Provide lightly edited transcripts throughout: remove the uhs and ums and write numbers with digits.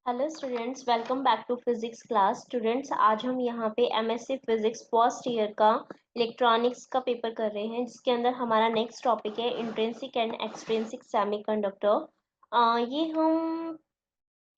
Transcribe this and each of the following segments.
Hello students, welcome back to physics class. Students, आज हम यहाँ पे एमएससी फिजिक्स फर्स्ट ईयर का इलेक्ट्रॉनिक्स का पेपर कर रहे हैं, जिसके अंदर हमारा नेक्स्ट टॉपिक है इंट्रिंसिक एंड एक्सट्रिंसिक सेमीकंडक्टर। ये हम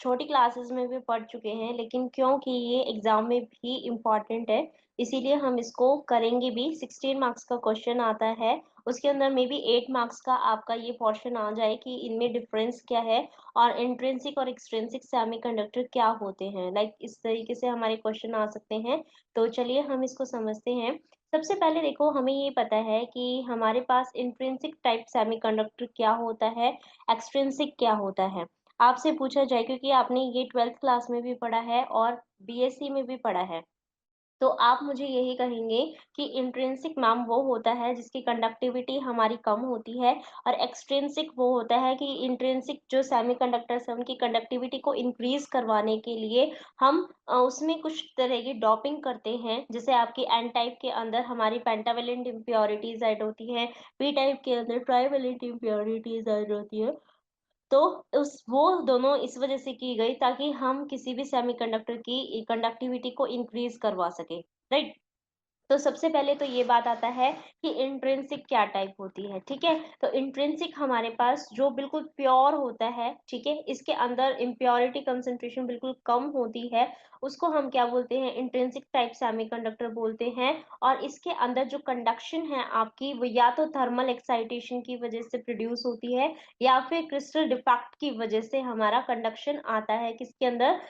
छोटी क्लासेस में भी पढ़ चुके हैं, लेकिन क्योंकि ये एग्जाम में भी इम्पॉर्टेंट है, इसीलिए हम इसको करेंगे भी। 16 मार्क्स का क्वेश्चन आता है, उसके अंदर मे बी 8 मार्क्स का आपका ये पोर्शन आ जाए कि इनमें डिफरेंस क्या है और इंट्रिंसिक और एक्सट्रिंसिक सेमीकंडक्टर क्या होते हैं। लाइक इस तरीके से हमारे क्वेश्चन आ सकते हैं। तो चलिए हम इसको समझते हैं। सबसे पहले देखो, हमें ये पता है कि हमारे पास इंट्रिंसिक टाइप सेमीकंडक्टर क्या होता है, एक्सट्रिंसिक क्या होता है। आपसे पूछा जाए, क्योंकि आपने ये 12th क्लास में भी पढ़ा है और बीएससी में भी पढ़ा है, तो आप मुझे यही कहेंगे कि इंट्रिंसिक मैम वो होता है जिसकी कंडक्टिविटी हमारी कम होती है, और एक्सट्रिंसिक वो होता है कि इंट्रिंसिक जो सेमीकंडक्टर्स है उनकी कंडक्टिविटी को इंक्रीज करवाने के लिए हम उसमें कुछ तरह की डॉपिंग करते हैं। जैसे आपकी एन टाइप के अंदर हमारी पेंटावेलेंट इम्प्योरिटीज ऐड होती है, पी टाइप के अंदर ट्राइवेलेंट इम्प्योरिटीज ऐड होती है। तो उस वो दोनों इस वजह से की गई ताकि हम किसी भी सेमीकंडक्टर की कंडक्टिविटी को इंक्रीज करवा सके, राइट। तो सबसे पहले तो ये बात आता है कि इंट्रिंसिक क्या टाइप होती है। ठीक है, तो इंट्रिंसिक हमारे पास जो बिल्कुल प्योर होता है, ठीक है, इसके अंदर इम्प्योरिटी कंसंट्रेशन बिल्कुल कम होती है, उसको हम क्या बोलते हैं, इंट्रिंसिक टाइप सेमीकंडक्टर बोलते हैं। और इसके अंदर जो कंडक्शन है आपकी, वो या तो थर्मल एक्साइटेशन की वजह से प्रोड्यूस होती है, या फिर क्रिस्टल डिफेक्ट की वजह से हमारा कंडक्शन आता है किसके अंदर,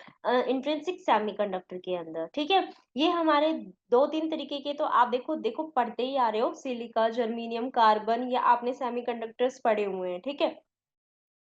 इंट्रिंसिक सेमीकंडक्टर के अंदर। ठीक है, ये हमारे 2-3 तरीके के, तो आप देखो देखो पढ़ते ही आ रहे हो, सिलिका, जर्मेनियम, कार्बन, या आपने सेमीकंडक्टर्स पढ़े हुए हैं। ठीक है,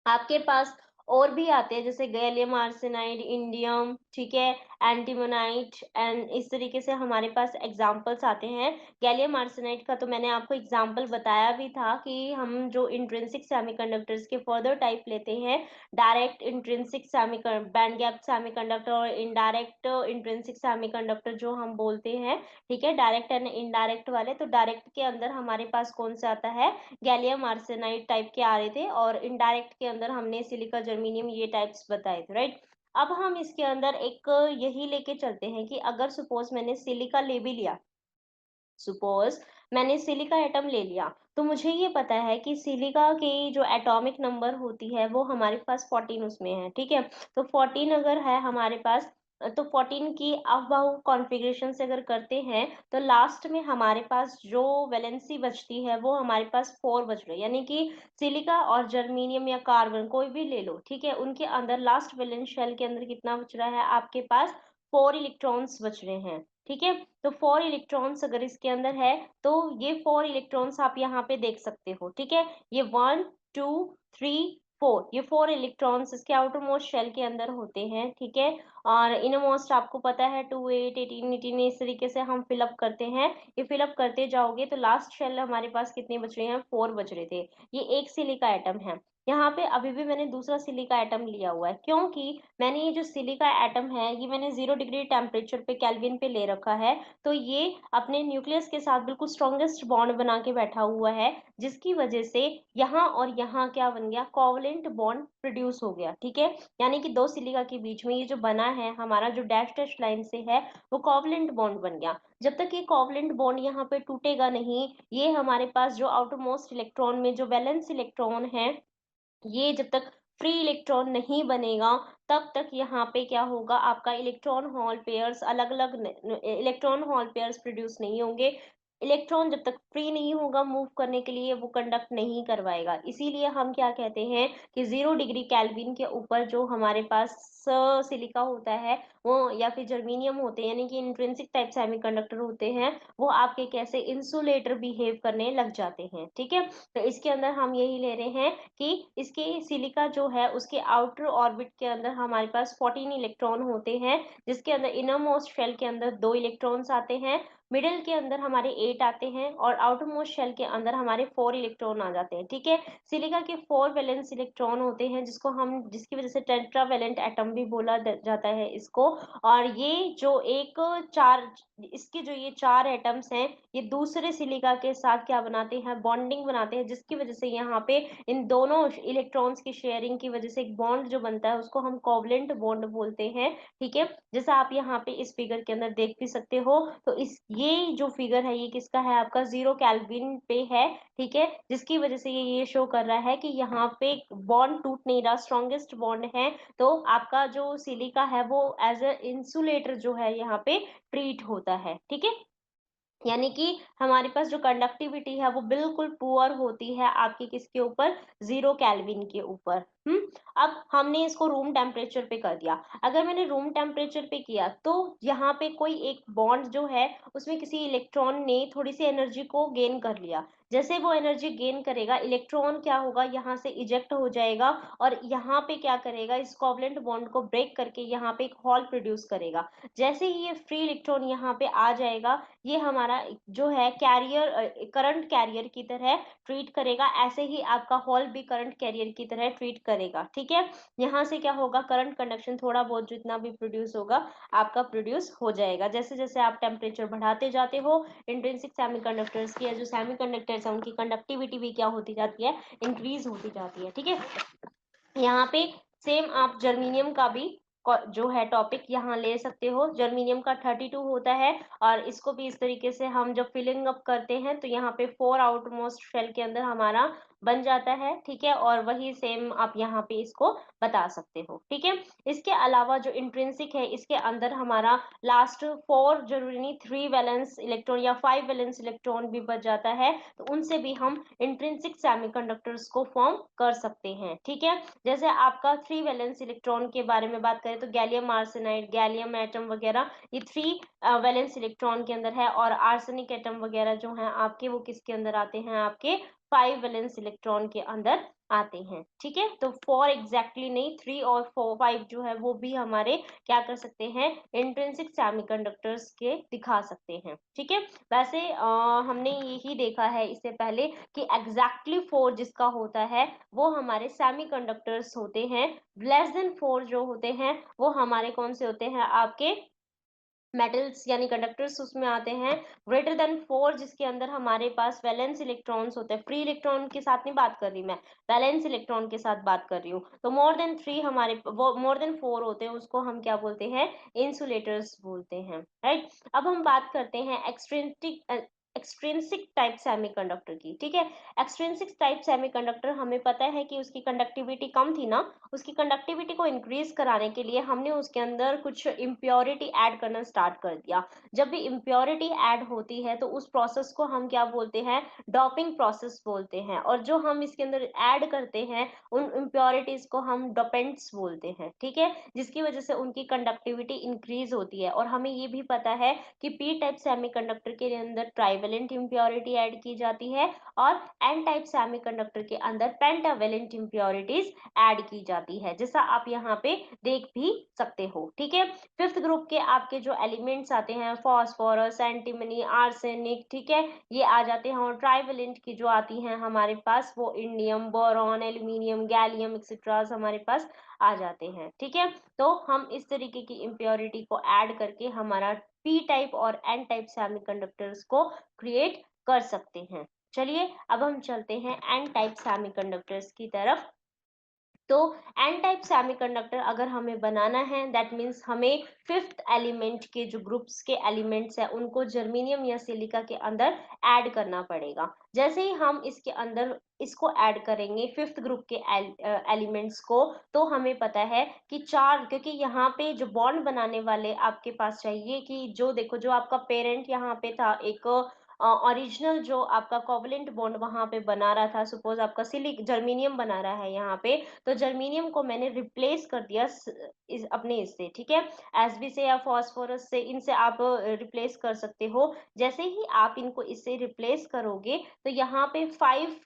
आपके पास और भी आते हैं जैसे गैलियम आर्सेनाइड, इंडियम, ठीक है, एंटीमोनाइट, एंड इस तरीके से हमारे पास एग्जांपल्स आते हैं। गैलियम आर्सेनाइड का तो मैंने आपको एग्जांपल बताया भी था कि हम जो इंट्रिंसिक सेमीकंडक्टर्स के फर्दर टाइप लेते हैं, direct intrinsic semi band gap semiconductor और इनडायरेक्ट इंट्रिंसिक सेमीकंडक्टर जो हम बोलते हैं। ठीक है, डायरेक्ट एंड इनडायरेक्ट वाले। तो डायरेक्ट के अंदर हमारे पास कौन सा आता है, गैलियम आर्सेनाइड टाइप के आ रहे थे, और इनडायरेक्ट के अंदर हमने सिलिका, जर्मेनियम, ये टाइप्स बताए थे, राइट। अब हम इसके अंदर एक यही लेके चलते हैं कि अगर सपोज मैंने सिलिका ले भी लिया, सपोज मैंने सिलिका एटम ले लिया, तो मुझे ये पता है कि सिलिका की जो एटॉमिक नंबर होती है वो हमारे पास 14 उसमें है। ठीक है, तो 14 अगर है हमारे पास, तो 14 की अब कॉन्फ़िगरेशन से अगर करते हैं, तो लास्ट में हमारे पास जो वैलेंसी बचती है वो हमारे पास 4 बच रही है। यानी कि सिलिका और जर्मेनियम या कार्बन कोई भी ले लो, ठीक है, उनके अंदर लास्ट वैलेंस शेल के अंदर कितना बच रहा है आपके पास, 4 इलेक्ट्रॉन्स बच रहे हैं। ठीक है, तो 4 इलेक्ट्रॉन्स अगर इसके अंदर है, तो ये 4 इलेक्ट्रॉन्स आप यहाँ पे देख सकते हो। ठीक है, ये 1 2 3 4, ये 4 इलेक्ट्रॉन्स इसके आउटर मोस्ट शेल के अंदर होते हैं। ठीक है, और इनर मोस्ट आपको पता है 2 8 18 18, इस तरीके से हम फिलअप करते हैं। ये फिलअप करते जाओगे तो लास्ट शेल हमारे पास कितने बच रहे हैं, 4 बच रहे थे। ये एक सिलिका एटम है। यहाँ पे अभी भी मैंने दूसरा सिलिका एटम लिया हुआ है, क्योंकि मैंने ये जो सिलिका एटम है ये मैंने 0 डिग्री टेम्परेचर पे, केल्विन पे ले रखा है। तो ये अपने न्यूक्लियस के साथ बिल्कुल स्ट्रॉन्गेस्ट बॉन्ड बना के बैठा हुआ है, जिसकी वजह से यहाँ और यहाँ क्या बन गया, कोवलेंट बॉन्ड प्रोड्यूस हो गया। ठीक है, यानी कि दो सिलिका के बीच में ये जो बना है हमारा, जो डैश डैश लाइन से है, वो कोवलेंट बॉन्ड बन गया। जब तक ये कोवलेंट बॉन्ड यहाँ पे टूटेगा नहीं, ये हमारे पास जो आउटर मोस्ट इलेक्ट्रॉन में जो वैलेंस इलेक्ट्रॉन है, ये जब तक फ्री इलेक्ट्रॉन नहीं बनेगा, तब तक यहाँ पे क्या होगा, आपका इलेक्ट्रॉन होल पेयर्स अलग अलग इलेक्ट्रॉन होल पेयर्स प्रोड्यूस नहीं होंगे। इलेक्ट्रॉन जब तक फ्री नहीं होगा मूव करने के लिए, वो कंडक्ट नहीं करवाएगा। इसीलिए हम क्या कहते हैं कि 0 डिग्री केल्विन के ऊपर जो हमारे पास सिलिका होता है, वो या फिर जर्मेनियम होते हैं, यानी कि इंट्रिंसिक टाइप सेमीकंडक्टर होते हैं, वो आपके कैसे इंसुलेटर बिहेव करने लग जाते हैं। ठीक है, तो इसके अंदर हम यही ले रहे हैं कि इसके सिलिका जो है उसके आउटर ऑर्बिट के अंदर हमारे पास 14 इलेक्ट्रॉन होते हैं, जिसके अंदर इनर मोस्ट शेल के अंदर 2 इलेक्ट्रॉन्स आते हैं। मिडल के अंदर हमारे 8 आते हैं और आउटर मोस्ट शेल के अंदर हमारे 4 इलेक्ट्रॉन आ जाते हैं, ठीक है। सिलिका के 4 वैलेंस इलेक्ट्रॉन होते हैं जिसकी वजह से टेट्रावैलेंट एटम भी बोला जाता है इसको। और ये जो एक चार इसके जो ये 4 एटम्स हैं, ये दूसरे सिलिका के साथ क्या बनाते हैं, बॉन्डिंग बनाते हैं, जिसकी वजह से यहाँ पे इन दोनों इलेक्ट्रॉन्स की शेयरिंग की वजह से एक बॉन्ड जो बनता है उसको हम कोवलेंट बॉन्ड बोलते हैं, ठीक है। जैसा आप यहाँ पे इस फिगर के अंदर देख भी सकते हो, तो इस ये जो फिगर है ये किसका है, आपका 0 केल्विन पे है, ठीक है। जिसकी वजह से ये शो कर रहा है कि यहाँ पे बॉन्ड टूट नहीं रहा, स्ट्रॉन्गेस्ट बॉन्ड है। तो आपका जो सिलिका है वो एज अ इंसुलेटर जो है यहाँ पे ट्रीट होता है, ठीक है। यानी कि हमारे पास जो कंडक्टिविटी है वो बिल्कुल पुअर होती है आपकी किसके ऊपर, 0 केल्विन के ऊपर। अब हमने इसको रूम टेम्परेचर पे कर दिया। अगर मैंने रूम टेम्परेचर पे किया तो यहाँ पे कोई एक बॉन्ड जो है उसमें किसी इलेक्ट्रॉन ने थोड़ी सी एनर्जी को गेन कर लिया। जैसे वो एनर्जी गेन करेगा, इलेक्ट्रॉन क्या होगा, यहाँ से इजेक्ट हो जाएगा और यहाँ पे क्या करेगा, इस कोवलेंट बॉन्ड को ब्रेक करके यहाँ पे एक हॉल प्रोड्यूस करेगा। जैसे ही ये फ्री इलेक्ट्रॉन यहाँ पे आ जाएगा, ये हमारा जो है कैरियर, करंट कैरियर की तरह ट्रीट करेगा। ऐसे ही आपका हॉल भी करंट कैरियर की तरह ट्रीट करेगा, ठीक है। यहाँ से क्या होगा, करंट कंडक्शन थोड़ा बहुत जितना भी प्रोड्यूस होगा आपका प्रोड्यूस हो जाएगा। जैसे जैसे आप टेम्परेचर बढ़ाते जाते हो, इंट्रिंसिक सेमीकंडक्टर्स की या जो सेमीकंडक्टर्स है उनकी कंडक्टिविटी भी क्या होती जाती है, इंक्रीज होती जाती है, ठीक है। यहाँ पे सेम आप जर्मेनियम का भी जो है टॉपिक यहाँ ले सकते हो। जर्मेनियम का 32 होता है और इसको भी इस तरीके से हम जब फिलिंग अप करते हैं तो यहाँ पे 4 आउटर मोस्ट शेल के अंदर हमारा बन जाता है, ठीक है। और वही सेम आप यहाँ पे इसको बता सकते हो, ठीक है। इसके अलावा जो इंट्रिंसिक है इसके अंदर हमारा लास्ट 4 जरूरी नहीं, 3 वैलेंस इलेक्ट्रॉन या 5 वैलेंस इलेक्ट्रॉन भी बच जाता है, तो उनसे भी हम इंट्रिंसिक सेमीकंडक्टर्स को फॉर्म कर सकते हैं, ठीक है। जैसे आपका 3 वैलेंस इलेक्ट्रॉन के बारे में बात करें तो गैलियम आर्सेनाइड, गैलियम एटम वगैरह, ये 3 वैलेंस इलेक्ट्रॉन के अंदर है। और आर्सेनिक एटम वगैरह जो है आपके, वो किसके अंदर आते हैं, आपके 5 वैलेंस इलेक्ट्रॉन के अंदर आते हैं, ठीक है। तो 4 एग्जैक्टली नहीं, 3 और 5 जो है वो भी हमारे क्या कर सकते हैं, इंट्रिंसिक सेमीकंडक्टर्स के दिखा सकते हैं, ठीक है। वैसे हमने यही देखा है इससे पहले कि एग्जैक्टली 4 जिसका होता है वो हमारे सेमीकंडक्टर्स होते हैं। लेस देन 4 जो होते हैं वो हमारे कौन से होते हैं, आपके मेटल्स यानी कंडक्टर्स उसमें आते हैं। ग्रेटर देन 4 जिसके अंदर हमारे पास वैलेंस इलेक्ट्रॉन्स होते हैं, फ्री इलेक्ट्रॉन के साथ नहीं बात कर रही मैं, वैलेंस इलेक्ट्रॉन के साथ बात कर रही हूँ। तो मोर देन 3 हमारे वो मोर देन 4 होते हैं, उसको हम क्या बोलते हैं, इंसुलेटर्स बोलते हैं, राइट। अब हम बात करते हैं एक्सट्रिंसिक टाइप सेमीकंडक्टर की, ठीक है। एक्सट्रिंसिक टाइप सेमीकंडक्टर हमें पता है कि उसकी कंडक्टिविटी कम थी ना, उसकी कंडक्टिविटी को इंक्रीज कराने के लिए हमने उसके अंदर कुछ इम्प्योरिटी ऐड करना स्टार्ट कर दिया। जब भी इम्प्योरिटी ऐड होती है तो उस प्रोसेस को हम क्या बोलते हैं, डॉपिंग प्रोसेस बोलते हैं। और जो हम इसके अंदर ऐड करते हैं उन इम्प्योरिटीज को हम डोपेंट्स बोलते हैं, ठीक है। जिसकी वजह से उनकी कंडक्टिविटी इंक्रीज होती है। और हमें ये भी पता है कि पी टाइप सेमीकंडक्टर के अंदर ट्राइवेलेंट इम्प्योरिटी ऐड की जाती है और एन टाइप सेमीकंडक्टर के अंदर पेंटावेलेंट इम्प्योरिटीज ऐड की जाती है, जैसा आप यहाँ पे देख भी सकते हो, ठीक है। फिफ्थ ग्रुप के आपके जो एलिमेंट्स आते हैं, फॉस्फोरस, एंटीमनी, आर्सेनिक, ठीक है, ये आ जाते हैं। और ट्राइवेलेंट की जो आती हैं हमारे पास, वो indium, boron, aluminium, gallium etcetera हमारे पास आ जाते हैं, ठीक है। तो हम इस तरीके की इम्प्योरिटी को ऐड करके हमारा पी टाइप और एन टाइप सेमीकंडक्टर्स को क्रिएट कर सकते हैं। चलिए अब हम चलते हैं एन टाइप सेमीकंडक्टर्स की तरफ। तो एन टाइप सेमीकंडक्टर अगर हमें बनाना है, दैट मीन्स हमें फिफ्थ एलिमेंट के जो ग्रुप्स के एलिमेंट्स है उनको जर्मेनियम या सिलिका के अंदर ऐड करना पड़ेगा। जैसे ही हम इसके अंदर इसको ऐड करेंगे फिफ्थ ग्रुप के एलिमेंट्स को, तो हमें पता है कि 4, क्योंकि यहाँ पे जो बॉन्ड बनाने वाले आपके पास चाहिए कि जो देखो, जो आपका पेरेंट यहाँ पे था एक ओरिजिनल जो आपका कोवलेंट बॉन्ड वहाँ पे बना रहा था, सपोज़ आपका सिलिक जर्मेनियम बना रहा है यहाँ पे, तो जर्मेनियम को मैंने रिप्लेस कर दिया इस अपने इससे, ठीक है? एसबी से या फास्फोरस से, इनसे आप रिप्लेस कर सकते हो। जैसे ही आप इनको इससे रिप्लेस करोगे, तो यहाँ पे 5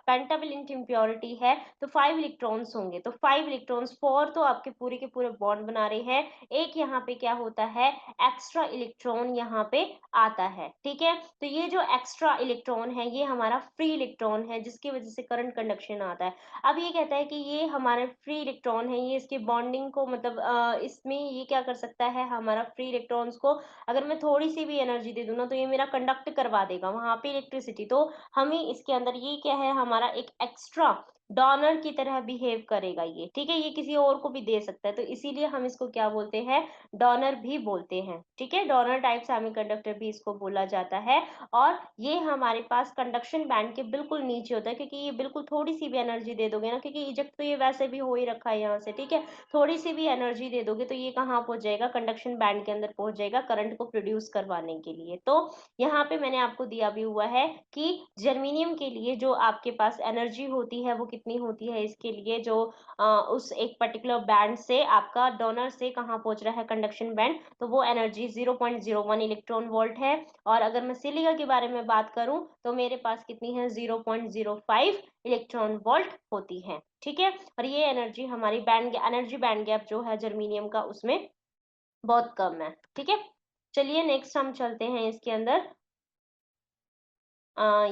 पेंटावैलेंट इम्प्योरिटी है, तो 5 इलेक्ट्रॉन्स होंगे। तो 5 इलेक्ट्रॉन्स, 4 तो आपके पूरे के पूरे बॉन्ड बना रहे हैं, एक यहाँ पे क्या होता है, एक्स्ट्रा इलेक्ट्रॉन यहाँ पे आता है, ठीक है? तो ये जो एक्स्ट्रा इलेक्ट्रॉन है, ये हमारा फ्री इलेक्ट्रॉन है, जिसकी वजह से करंट कंडक्शन आता है। अब ये कहता है कि ये हमारे फ्री इलेक्ट्रॉन है, ये इसकी बॉन्डिंग को मतलब इसमें ये क्या कर सकता है, हमारा फ्री इलेक्ट्रॉन्स को अगर मैं थोड़ी-सी भी एनर्जी दे दूँ ना, तो ये मेरा कंडक्ट करवा देगा वहाँ पे इलेक्ट्रिसिटी। तो हमें इसके अंदर ये क्या है, हमारा एक एक्स्ट्रा डोनर की तरह बिहेव करेगा ये, ठीक है? ये किसी और को भी दे सकता है, तो इसीलिए हम इसको क्या बोलते हैं, डोनर भी बोलते हैं, ठीक है? डोनर टाइप सेमीकंडक्टर भी इसको बोला जाता है। और ये हमारे पास कंडक्शन बैंड के बिल्कुल नीचे होता है, क्योंकि ये बिल्कुल थोड़ी-सी भी एनर्जी दे दोगे ना, क्योंकि इजेक्ट तो ये वैसे भी हो ही रखा है यहाँ से, ठीक है? थोड़ी-सी भी एनर्जी दे दोगे तो ये कहाँ पहुँच जाएगा, कंडक्शन बैंड के अंदर पहुँच जाएगा करंट को प्रोड्यूस करवाने के लिए। तो यहाँ पे मैंने आपको दिया भी हुआ है कि जर्मेनियम के लिए जो आपके पास एनर्जी होती है, वो कितनी होती है, इसके लिए जो उस एक पर्टिकुलर बैंड से आपका डोनर से कहाँ पहुँच रहा है कंडक्शन बैंड, तो वो एनर्जी 0.01 इलेक्ट्रॉन वोल्ट है। और अगर मैं सिलिका के बारे में बात करूँ, तो मेरे पास कितनी है, 0.05 इलेक्ट्रॉन वोल्ट होती है, ठीक है? और ये एनर्जी हमारी एनर्जी बैंड गैप जो है जर्मेनियम का, उसमें बहुत कम है, ठीक है? चलिए नेक्स्ट हम चलते हैं इसके अंदर।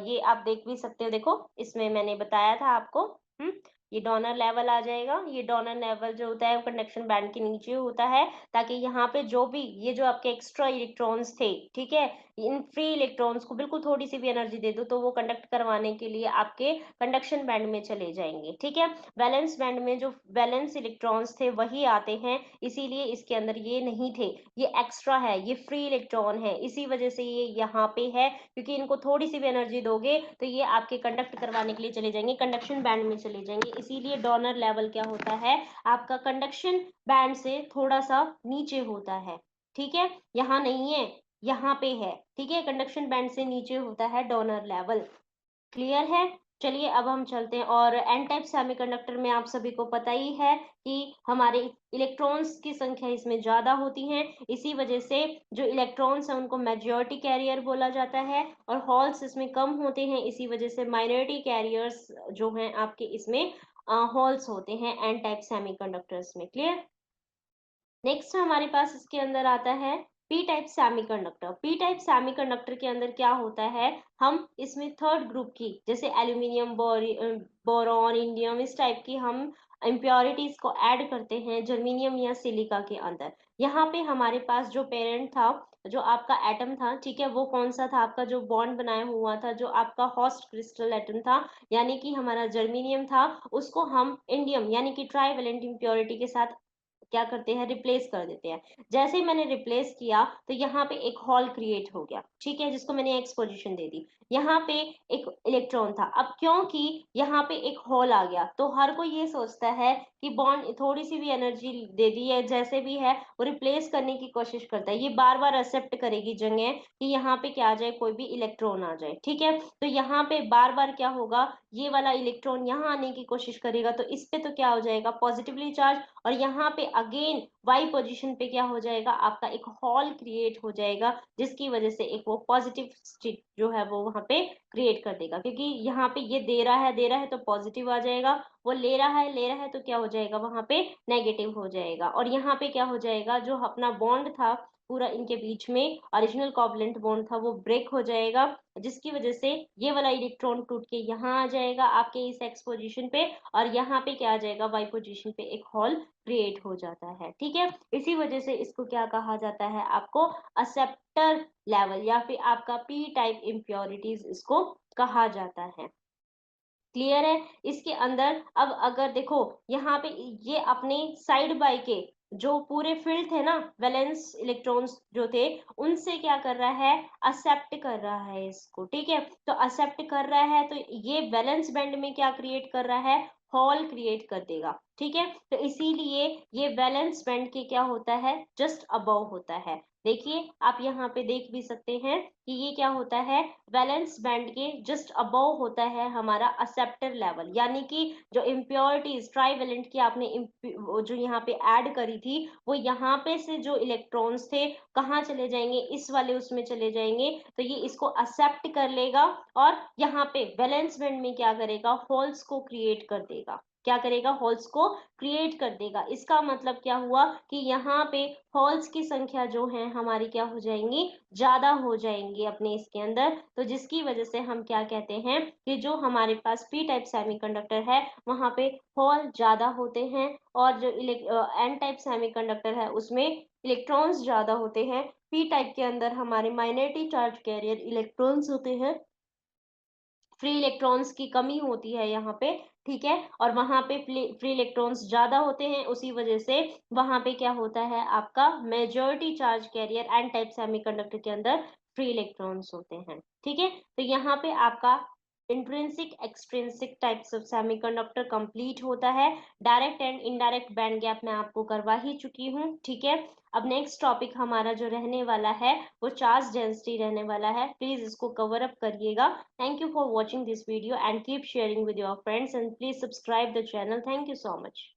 ये आप देख भी सकते हो, देखो इसमें मैंने बताया था आपको। हम्म, ये डोनर लेवल आ जाएगा। ये डोनर लेवल जो होता है वो कंडक्शन बैंड के नीचे होता है, ताकि यहाँ पे जो भी ये जो आपके एक्स्ट्रा इलेक्ट्रॉन्स थे, ठीक है, इन फ्री इलेक्ट्रॉन्स को बिल्कुल थोड़ी सी भी एनर्जी दे दो तो वो कंडक्ट करवाने के लिए आपके कंडक्शन बैंड में चले जाएंगे, ठीक है? वैलेंस बैंड में जो वैलेंस इलेक्ट्रॉन्स थे वही आते हैं, इसीलिए इसके अंदर ये नहीं थे। ये एक्स्ट्रा है, ये फ्री इलेक्ट्रॉन है, इसी वजह से ये यहाँ पे है, क्योंकि इनको थोड़ी-सी भी एनर्जी दोगे तो ये आपके कंडक्ट करवाने के लिए चले जाएँगे, कंडक्शन बैंड में चले जाएँगे। इसीलिए डोनर लेवल क्या होता है, आपका कंडक्शन बैंड से थोड़ा-सा नीचे होता है, ठीक है? यहाँ नहीं है, यहाँ पे है, ठीक है? कंडक्शन बैंड से नीचे होता है डोनर लेवल। क्लियर है? चलिए अब हम चलते हैं। और एन टाइप सेमीकंडक्टर में आप सभी को पता ही है कि हमारे इलेक्ट्रॉन्स की संख्या इसमें ज़्यादा होती है। इसी वजह से जो इलेक्ट्रॉन्स हैं उनको मेजॉरिटी कैरियर बोला जाता है, और होल्स इसमें कम होते हैं, इसी वजह से माइनॉरिटी कैरियर्स जो हैं आपके इसमें होल्स होते हैं एन टाइप सेमीकंडक्टर्स में। क्लियर? नेक्स्ट हमारे पास इसके अंदर आता है P type semiconductor. P type semiconductor के अंदर क्या होता है, हम इसमें थर्ड ग्रुप की, जैसे एल्यूमिनियम, बोरॉन, इंडियम, इस टाइप की हम इम्प्योरिटीज को ऐड करते हैं जर्मेनियम या सिलिका के अंदर। यहाँ पे हमारे पास जो पेरेंट था, जो आपका एटम था, ठीक है, वो कौन सा था, आपका जो बॉन्ड बनाया हुआ था, जो आपका होस्ट क्रिस्टल एटम था, यानी कि हमारा जर्मेनियम था, उसको हम इंडियम यानी कि ट्राइवेलेंट इम्प्योरिटी के साथ क्या करते हैं, रिप्लेस कर देते हैं। जैसे ही मैंने रिप्लेस किया तो यहाँ पे एक होल क्रिएट हो गया, ठीक है, जिसको मैंने एक्स पोजीशन दे दी। यहाँ पे एक इलेक्ट्रॉन था, अब क्योंकि यहाँ पे एक होल आ गया तो हर कोई ये सोचता है कि बॉन्ड थोड़ी सी भी एनर्जी दे दी है, जैसे भी है वो रिप्लेस करने की कोशिश करता है, ये बार बार एक्सेप्ट करेगी जगह कि यहाँ पे क्या आ जाए, कोई भी इलेक्ट्रॉन आ जाए, ठीक है? तो यहाँ पे बार बार क्या होगा, ये वाला इलेक्ट्रॉन यहाँ आने की कोशिश करेगा, तो इस पे तो क्या हो जाएगा, पॉजिटिवली चार्ज, और यहाँ पे अगेन वाई पोजीशन पे क्या हो जाएगा, आपका एक हॉल क्रिएट हो जाएगा, जिसकी वजह से एक वो पॉजिटिव स्टेट जो है वो वहां पे क्रिएट कर देगा, क्योंकि यहाँ पे ये दे रहा है तो पॉजिटिव आ जाएगा, वो ले रहा है तो क्या हो जाएगा, वहां पे नेगेटिव हो जाएगा, और यहाँ पे क्या हो जाएगा, जो अपना बॉन्ड था पूरा इनके बीच में, ओरिजिनल कोवलेंट बॉन्ड था, वो ब्रेक हो जाएगा, जिसकी वजह से ये वाला इलेक्ट्रॉन टूट के यहाँ आ जाएगा आपके इस एक्स पोजीशन पे, और यहाँ पे क्या आ जाएगा, वाई पोजीशन पे एक होल क्रिएट हो जाता है, ठीक है? इसी वजह से इसको क्या कहा जाता है, आपको एक्सेप्टर लेवल या फिर आपका पी टाइप इम्प्योरिटीज इसको कहा जाता है। क्लियर है? इसके अंदर अब अगर देखो यहाँ पे ये अपने साइड बाय के जो पूरे फील्ड थे ना, वैलेंस इलेक्ट्रॉन्स जो थे, उनसे क्या कर रहा है, एक्सेप्ट कर रहा है इसको, ठीक है? तो एक्सेप्ट कर रहा है तो ये वैलेंस बैंड में क्या क्रिएट कर रहा है, हॉल क्रिएट कर देगा। ठीक है। तो इसीलिए ये वैलेंस बैंड के क्या होता है, जस्ट अबव होता है। देखिए आप यहाँ पे देख भी सकते हैं कि ये क्या होता है, वैलेंस बैंड के जस्ट अबव होता है हमारा एक्सेप्टर लेवल, यानी कि जो इम्प्योरिटीज ट्राईवेलेंट की आपने वो जो यहाँ पे ऐड करी थी, वो यहाँ पे से जो इलेक्ट्रॉन्स थे कहाँ चले जाएंगे, इस वाले उसमें चले जाएंगे। तो ये इसको एक्सेप्ट कर लेगा और यहाँ पे वैलेंस बैंड में क्या करेगा, होल्स को क्रिएट कर देगा। क्या करेगा, होल्स को क्रिएट कर देगा। इसका मतलब क्या हुआ कि यहाँ पे होल्स की संख्या जो है हमारी क्या हो जाएंगी, ज्यादा हो जाएंगी अपने इसके अंदर। तो जिसकी वजह से हम क्या कहते हैं कि जो हमारे पास पी टाइप सेमीकंडक्टर है वहां पे होल ज्यादा होते हैं, और जो एन टाइप सेमीकंडक्टर है उसमें इलेक्ट्रॉन्स ज्यादा होते हैं। पी टाइप के अंदर हमारे माइनॉरिटी चार्ज कैरियर इलेक्ट्रॉन्स होते हैं, फ्री इलेक्ट्रॉन्स की कमी होती है यहाँ पे। ठीक है, और वहां पे फ्री इलेक्ट्रॉन्स ज्यादा होते हैं, उसी वजह से वहां पे क्या होता है, आपका majority charge carrier n type semiconductor के अंदर फ्री इलेक्ट्रॉन्स होते हैं। ठीक है, तो यहाँ पे आपका intrinsic extrinsic types of semiconductor complete होता है। Direct and indirect band gap मैं आपको करवा ही चुकी हूँ। ठीक है, अब नेक्स्ट टॉपिक हमारा जो रहने वाला है वो चार्ज डेंसिटी रहने वाला है। प्लीज इसको कवर अप करिएगा। Thank you for watching this video and keep sharing with your friends, and please subscribe the channel. Thank you so much.